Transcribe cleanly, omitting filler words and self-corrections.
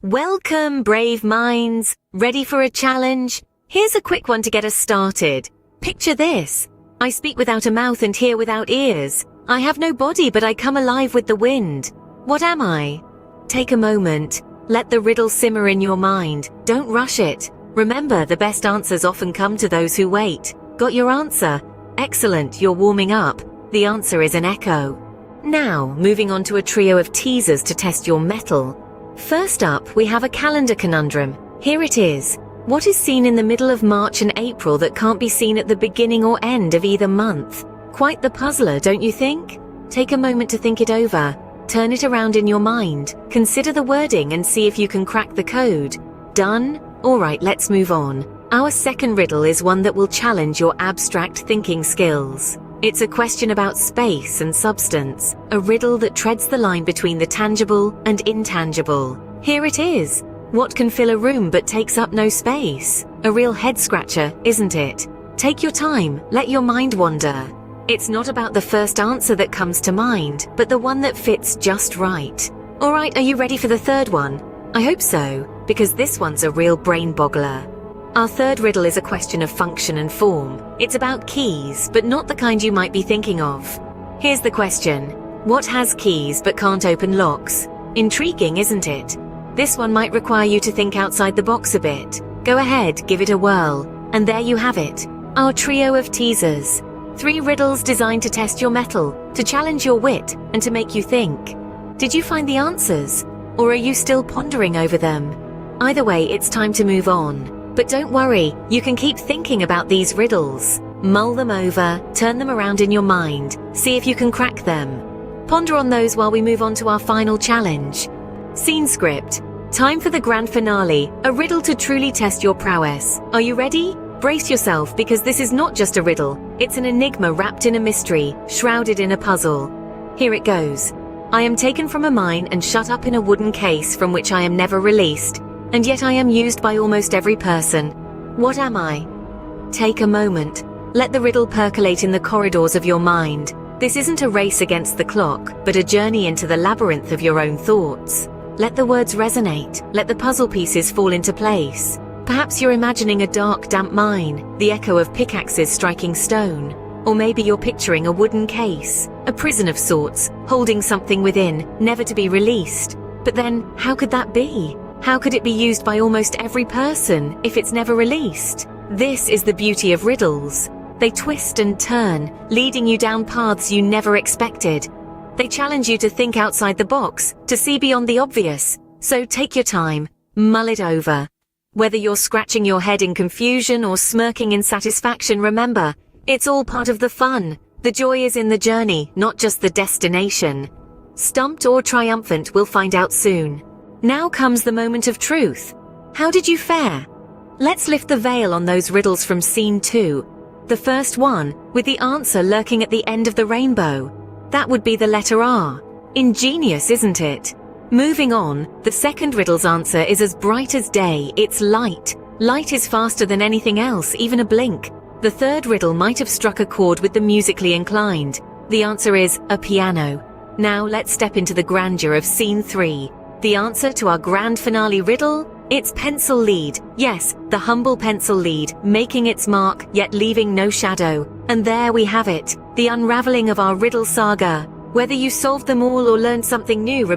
Welcome, brave minds! Ready for a challenge? Here's a quick one to get us started. Picture this. I speak without a mouth and hear without ears. I have no body, but I come alive with the wind. What am I? Take a moment. Let the riddle simmer in your mind. Don't rush it. Remember, the best answers often come to those who wait. Got your answer? Excellent, you're warming up. The answer is an echo. Now, moving on to a trio of teasers to test your mettle. First up, we have a calendar conundrum. Here it is. What is seen in the middle of March and April that can't be seen at the beginning or end of either month? Quite the puzzler, don't you think? Take a moment to think it over. Turn it around in your mind. Consider the wording and see if you can crack the code. Done? Alright, let's move on. Our second riddle is one that will challenge your abstract thinking skills. It's a question about space and substance, a riddle that treads the line between the tangible and intangible. Here it is. What can fill a room but takes up no space? A real head-scratcher, isn't it? Take your time, let your mind wander. It's not about the first answer that comes to mind, but the one that fits just right. Alright, are you ready for the third one? I hope so, because this one's a real brain-boggler. Our third riddle is a question of function and form. It's about keys, but not the kind you might be thinking of. Here's the question. What has keys but can't open locks? Intriguing, isn't it? This one might require you to think outside the box a bit. Go ahead, give it a whirl. And there you have it. Our trio of teasers. 3 riddles designed to test your mettle, to challenge your wit, and to make you think. Did you find the answers? Or are you still pondering over them? Either way, it's time to move on. But don't worry, you can keep thinking about these riddles. Mull them over, turn them around in your mind, see if you can crack them. Ponder on those while we move on to our final challenge. Scene script. Time for the grand finale, a riddle to truly test your prowess. Are you ready? Brace yourself, because this is not just a riddle, it's an enigma wrapped in a mystery, shrouded in a puzzle. Here it goes. I am taken from a mine and shut up in a wooden case from which I am never released. And yet I am used by almost every person. What am I? Take a moment. Let the riddle percolate in the corridors of your mind. This isn't a race against the clock, but a journey into the labyrinth of your own thoughts. Let the words resonate. Let the puzzle pieces fall into place. Perhaps you're imagining a dark, damp mine, the echo of pickaxes striking stone. Or maybe you're picturing a wooden case, a prison of sorts, holding something within, never to be released. But then, how could that be? How could it be used by almost every person if it's never released? This is the beauty of riddles. They twist and turn, leading you down paths you never expected. They challenge you to think outside the box, to see beyond the obvious. So take your time, mull it over. Whether you're scratching your head in confusion or smirking in satisfaction, remember, it's all part of the fun. The joy is in the journey, not just the destination. Stumped or triumphant, we'll find out soon. Now comes the moment of truth. How did you fare? Let's lift the veil on those riddles from scene 2. The first one, with the answer lurking at the end of the rainbow. That would be the letter R. Ingenious, isn't it? Moving on, the second riddle's answer is as bright as day. It's light. Light is faster than anything else, even a blink. The third riddle might have struck a chord with the musically inclined. The answer is a piano. Now let's step into the grandeur of scene 3. The answer to our grand finale riddle? It's pencil lead. Yes, the humble pencil lead, making its mark, yet leaving no shadow. And there we have it, the unraveling of our riddle saga. Whether you solved them all or learned something new,